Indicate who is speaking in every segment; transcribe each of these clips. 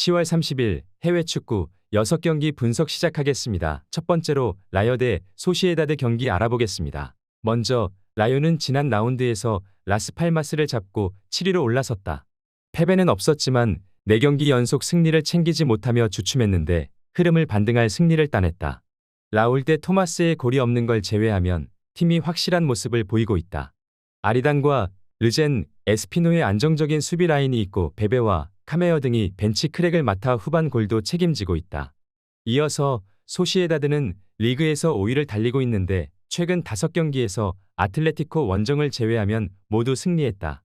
Speaker 1: 10월 30일 해외 축구 6경기 분석 시작하겠습니다. 첫 번째로 라요 대 소시에다드 경기 알아보겠습니다. 먼저 라요는 지난 라운드에서 라스팔마스를 잡고 7위로 올라섰다. 패배는 없었지만 4경기 연속 승리를 챙기지 못하며 주춤했는데 흐름을 반등할 승리를 따냈다. 라울 대 토마스의 골이 없는 걸 제외하면 팀이 확실한 모습을 보이고 있다. 아리단과 르젠, 에스피노의 안정적인 수비 라인이 있고 베베와 카메어 등이 벤치 크랙을 맡아 후반 골도 책임지고 있다. 이어서 소시에다드는 리그에서 5위를 달리고 있는데 최근 5경기에서 아틀레티코 원정을 제외하면 모두 승리했다.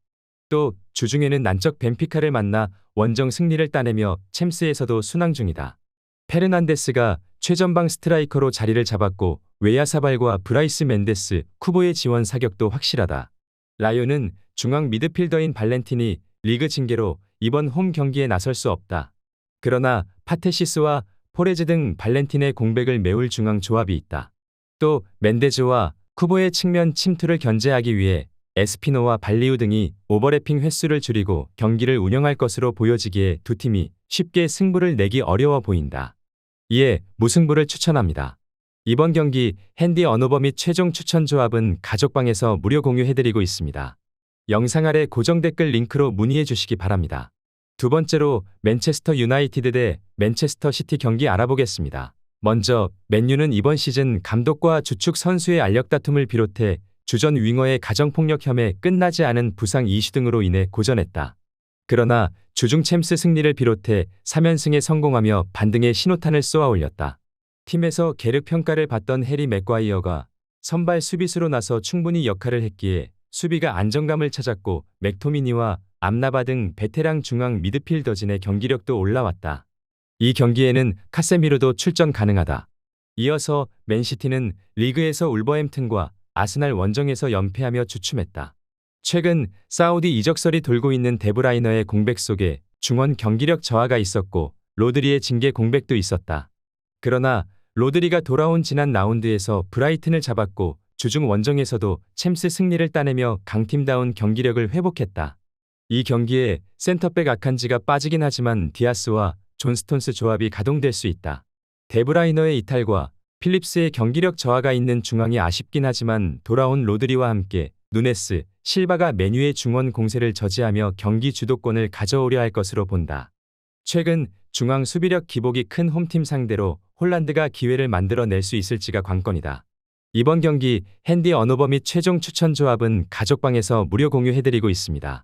Speaker 1: 또 주중에는 난적 벤피카를 만나 원정 승리를 따내며 챔스에서도 순항 중이다. 페르난데스가 최전방 스트라이커로 자리를 잡았고 웨야사발과 브라이스 멘데스, 쿠보의 지원 사격도 확실하다. 라요는 중앙 미드필더인 발렌틴이 리그 징계로 이번 홈 경기에 나설 수 없다. 그러나 파테시스와 포레즈 등 발렌틴의 공백을 메울 중앙 조합이 있다. 또 멘데즈와 쿠보의 측면 침투를 견제하기 위해 에스피노와 발리우 등이 오버래핑 횟수를 줄이고 경기를 운영할 것으로 보여지기에 두 팀이 쉽게 승부를 내기 어려워 보인다. 이에 무승부를 추천합니다. 이번 경기 핸디 언어버 및 최종 추천 조합은 가족방에서 무료 공유해드리고 있습니다. 영상 아래 고정 댓글 링크로 문의해 주시기 바랍니다. 두 번째로 맨체스터 유나이티드 대 맨체스터 시티 경기 알아보겠습니다. 먼저 맨유는 이번 시즌 감독과 주축 선수의 알력 다툼을 비롯해 주전 윙어의 가정폭력 혐의, 끝나지 않은 부상 이슈 등으로 인해 고전했다. 그러나 주중 챔스 승리를 비롯해 3연승에 성공하며 반등의 신호탄을 쏘아 올렸다. 팀에서 계륵 평가를 받던 해리 맥과이어가 선발 수비수로 나서 충분히 역할을 했기에 수비가 안정감을 찾았고 맥토미니와 암라바 등 베테랑 중앙 미드필더진의 경기력도 올라왔다. 이 경기에는 카세미로도 출전 가능하다. 이어서 맨시티는 리그에서 울버햄튼과 아스날 원정에서 연패하며 주춤했다. 최근 사우디 이적설이 돌고 있는 데브라이너의 공백 속에 중원 경기력 저하가 있었고 로드리의 징계 공백도 있었다. 그러나 로드리가 돌아온 지난 라운드에서 브라이튼을 잡았고 주중 원정에서도 챔스 승리를 따내며 강팀다운 경기력을 회복했다. 이 경기에 센터백 아칸지가 빠지긴 하지만 디아스와 존 스톤스 조합이 가동될 수 있다. 데브라이너의 이탈과 필립스의 경기력 저하가 있는 중앙이 아쉽긴 하지만 돌아온 로드리와 함께 누네스, 실바가 맨유의 중원 공세를 저지하며 경기 주도권을 가져오려 할 것으로 본다. 최근 중앙 수비력 기복이 큰 홈팀 상대로 홀란드가 기회를 만들어낼 수 있을지가 관건이다. 이번 경기 핸디 언어버 및 최종 추천 조합은 가족방에서 무료 공유해드리고 있습니다.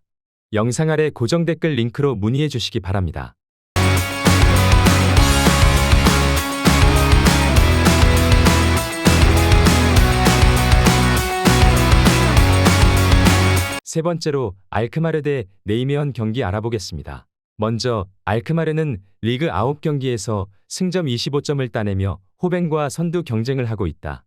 Speaker 1: 영상 아래 고정 댓글 링크로 문의해 주시기 바랍니다. 세 번째로 알크마르 대 네이메언 경기 알아보겠습니다. 먼저 알크마르는 리그 9경기에서 승점 25점을 따내며 호벤과 선두 경쟁을 하고 있다.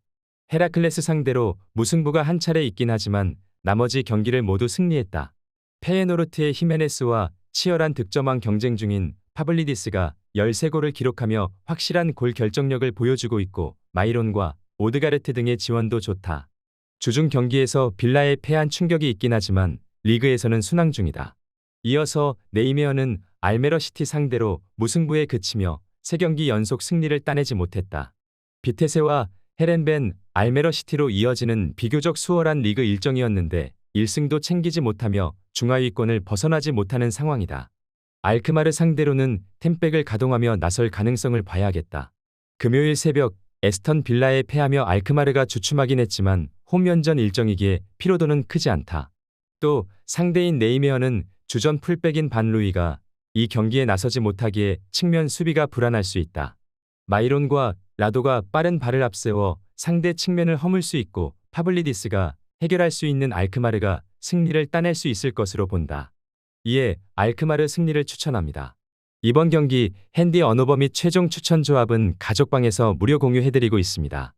Speaker 1: 헤라클레스 상대로 무승부가 한 차례 있긴 하지만 나머지 경기를 모두 승리했다. 페예노르트의 히메네스와 치열한 득점왕 경쟁 중인 파블리디스가 13골을 기록하며 확실한 골 결정력을 보여주고 있고 마이론과 오드가르트 등의 지원도 좋다. 주중 경기에서 빌라에 패한 충격이 있긴 하지만 리그에서는 순항 중이다. 이어서 네이메어는 알메러시티 상대로 무승부에 그치며 3경기 연속 승리를 따내지 못했다. 비테세와 헤렌벤, 알메러시티로 이어지는 비교적 수월한 리그 일정이었는데 1승도 챙기지 못하며 중하위권을 벗어나지 못하는 상황이다. 알크마르 상대로는 템백을 가동하며 나설 가능성을 봐야겠다. 금요일 새벽 에스턴 빌라에 패하며 알크마르가 주춤하긴 했지만 홈연전 일정이기에 피로도는 크지 않다. 또 상대인 네이메어는 주전 풀백인 반루이가 이 경기에 나서지 못하기에 측면 수비가 불안할 수 있다. 마이론과 라도가 빠른 발을 앞세워 상대 측면을 허물 수 있고 파블리디스가 해결할 수 있는 알크마르가 승리를 따낼 수 있을 것으로 본다. 이에 알크마르 승리를 추천합니다. 이번 경기 핸디 언어버 및 최종 추천 조합은 가족방에서 무료 공유해드리고 있습니다.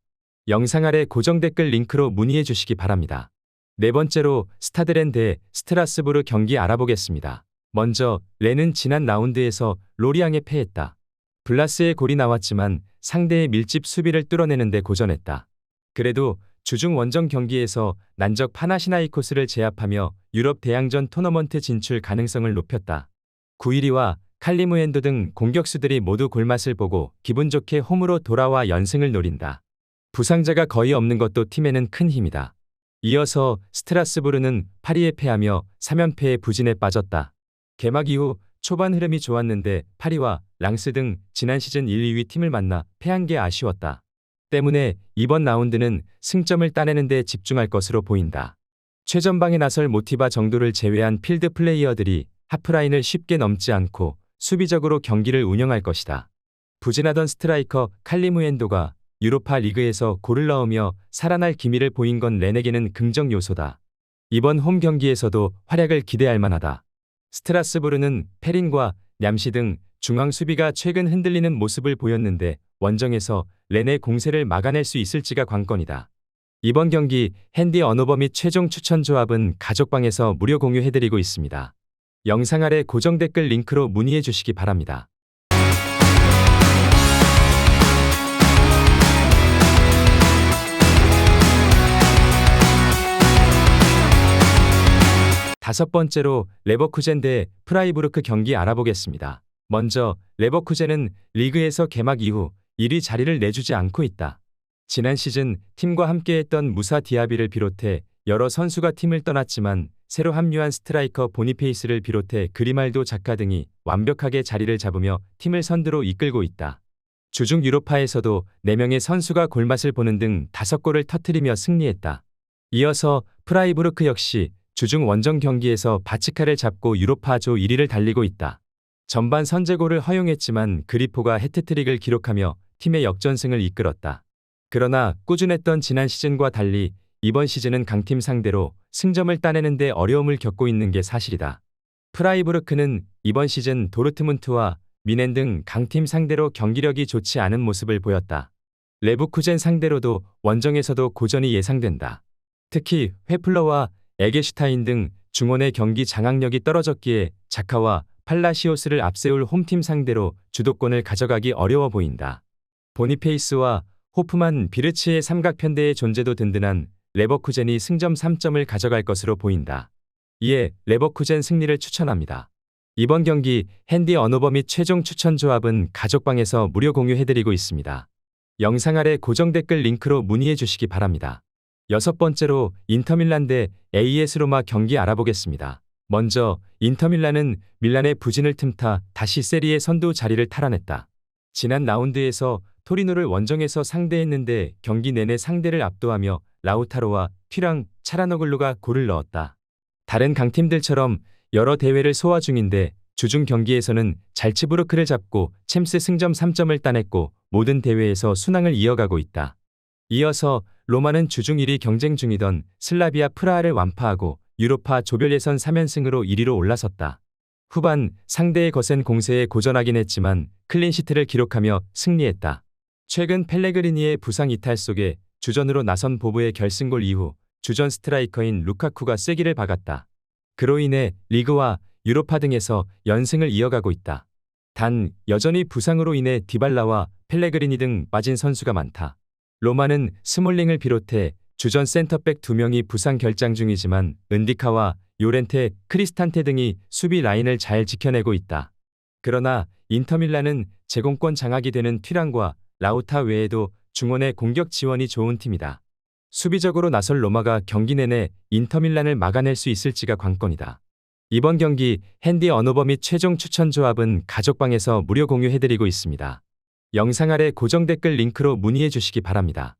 Speaker 1: 영상 아래 고정 댓글 링크로 문의해 주시기 바랍니다. 네 번째로 스타드렌 대 스트라스부르 경기 알아보겠습니다. 먼저 렌은 지난 라운드에서 로리앙에 패했다. 블라스의 골이 나왔지만 상대의 밀집 수비를 뚫어내는 데 고전했다. 그래도 주중 원정 경기에서 난적 파나시나이코스를 제압하며 유럽 대항전 토너먼트 진출 가능성을 높였다. 9위와 칼리무엔도 등 공격수들이 모두 골맛을 보고 기분 좋게 홈으로 돌아와 연승을 노린다. 부상자가 거의 없는 것도 팀에는 큰 힘이다. 이어서 스트라스부르는 파리에 패하며 3연패의 부진에 빠졌다. 개막 이후 초반 흐름이 좋았는데 파리와 랑스 등 지난 시즌 1, 2위 팀을 만나 패한 게 아쉬웠다. 때문에 이번 라운드는 승점을 따내는 데 집중할 것으로 보인다. 최전방에 나설 모티바 정도를 제외한 필드 플레이어들이 하프라인을 쉽게 넘지 않고 수비적으로 경기를 운영할 것이다. 부진하던 스트라이커 칼리무엔도가 유로파 리그에서 골을 넣으며 살아날 기미를 보인 건 렌에게는 긍정 요소다. 이번 홈 경기에서도 활약을 기대할 만하다. 스트라스부르는 페린과 냠시 등 중앙 수비가 최근 흔들리는 모습을 보였는데 원정에서 렌의 공세를 막아낼 수 있을지가 관건이다. 이번 경기 핸디 언어버 및 최종 추천 조합은 가족방에서 무료 공유해드리고 있습니다. 영상 아래 고정 댓글 링크로 문의해 주시기 바랍니다. 다섯 번째로 레버쿠젠 대 프라이부르크 경기 알아보겠습니다. 먼저 레버쿠젠은 리그에서 개막 이후 1위 자리를 내주지 않고 있다. 지난 시즌 팀과 함께했던 무사 디아비를 비롯해 여러 선수가 팀을 떠났지만 새로 합류한 스트라이커 보니페이스를 비롯해 그리말도 자카 등이 완벽하게 자리를 잡으며 팀을 선두로 이끌고 있다. 주중 유로파에서도 4명의 선수가 골맛을 보는 등 5골을 터뜨리며 승리했다. 이어서 프라이부르크 역시 주중 원정 경기에서 바치카를 잡고 유로파조 1위를 달리고 있다. 전반 선제골을 허용했지만 그리포가 해트트릭을 기록하며 팀의 역전승을 이끌었다. 그러나 꾸준했던 지난 시즌과 달리 이번 시즌은 강팀 상대로 승점을 따내는 데 어려움을 겪고 있는 게 사실이다. 프라이부르크는 이번 시즌 도르트문트와 미넨 등 강팀 상대로 경기력이 좋지 않은 모습을 보였다. 레버쿠젠 상대로도 원정에서도 고전이 예상된다. 특히 회플러와 에게슈타인 등 중원의 경기 장악력이 떨어졌기에 자카와 팔라시오스를 앞세울 홈팀 상대로 주도권을 가져가기 어려워 보인다. 보니페이스와 호프만 비르츠의 삼각편대의 존재도 든든한 레버쿠젠이 승점 3점을 가져갈 것으로 보인다. 이에 레버쿠젠 승리를 추천합니다. 이번 경기 핸디 언어버 및 최종 추천 조합은 가족방에서 무료 공유해드리고 있습니다. 영상 아래 고정 댓글 링크로 문의해 주시기 바랍니다. 여섯 번째로 인터밀란 대 AS 로마 경기 알아보겠습니다. 먼저 인터밀란은 밀란의 부진을 틈타 다시 세리에 선두 자리를 탈환했다. 지난 라운드에서 토리노를 원정에서 상대했는데 경기 내내 상대를 압도하며 라우타로와 튀랑 차라노글루가 골을 넣었다. 다른 강팀들처럼 여러 대회를 소화 중인데 주중 경기에서는 잘츠부르크를 잡고 챔스 승점 3점을 따냈고 모든 대회에서 순항을 이어가고 있다. 이어서 로마는 주중 1위 경쟁 중이던 슬라비아 프라하를 완파하고 유로파 조별 예선 3연승으로 1위로 올라섰다. 후반 상대의 거센 공세에 고전하긴 했지만 클린시트를 기록하며 승리했다. 최근 펠레그리니의 부상 이탈 속에 주전으로 나선 보브의 결승골 이후 주전 스트라이커인 루카쿠가 쐐기를 박았다. 그로 인해 리그와 유로파 등에서 연승을 이어가고 있다. 단 여전히 부상으로 인해 디발라와 펠레그리니 등 빠진 선수가 많다. 로마는 스몰링을 비롯해 주전 센터백 2명이 부상 결장 중이지만 은디카와 요렌테, 크리스탄테 등이 수비 라인을 잘 지켜내고 있다. 그러나 인터밀란은 제공권 장악이 되는 튀랑과 라우타 외에도 중원의 공격 지원이 좋은 팀이다. 수비적으로 나설 로마가 경기 내내 인터밀란을 막아낼 수 있을지가 관건이다. 이번 경기 핸디 언어버 및 최종 추천 조합은 가족방에서 무료 공유해드리고 있습니다. 영상 아래 고정 댓글 링크로 문의해 주시기 바랍니다.